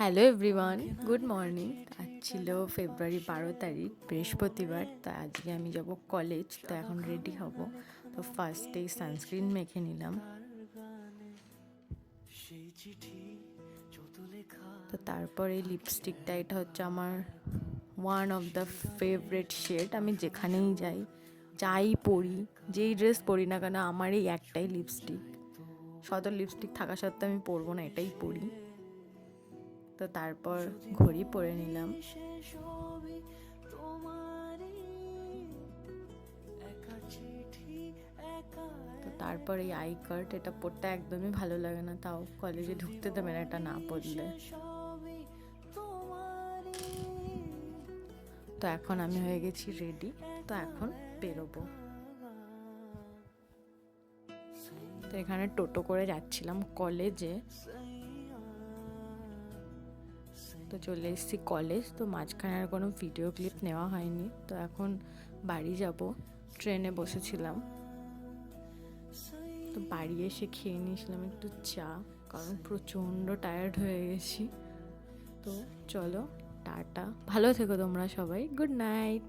Hello everyone, good morning. আজ ছিল ফেব্রুয়ারি 12 তারিখ, বৃহস্পতিবার। তা আজকে আমি যাব কলেজ, তো এখন রেডি হব। তো ফার্স্টেই সানস্ক্রিন মেখে নিলাম। তো তারপরে এই লিপস্টিকটা, এটা হচ্ছে আমার one of the favourite shade. আমি যেখানেই যাই, যাই পরি, যেই ড্রেস পরি না কেন, আমার এই একটাই লিপস্টিক। শত লিপস্টিক থাকা সত্ত্বেও আমি পরবো না, এটাই পরি। তো তারপর ঘড়ি পরে নিলাম। তো তারপর এই আই কার্ড, এটা পড়তে একদমই ভালো লাগে না, তাও কলেজে ঢুকতে দেবে না এটা না পড়লে। তো এখন আমি হয়ে গেছি রেডি, তো এখন বেরোবো। তো এখানে টোটো করে যাচ্ছিলাম কলেজে। তো চলে এসেছি কলেজ। তো মাঝখানে আর কোনো ভিডিও ক্লিপ নেওয়া হয়নি। তো এখন বাড়ি যাব, ট্রেনে বসেছিলাম। তো বাড়ি এসে খেয়ে নিয়েছিলাম একটু চা, কারণ প্রচণ্ড টায়ার্ড হয়ে গেছি। তো চলো, টাটা, ভালো থেকো তোমরা সবাই, গুড নাইট।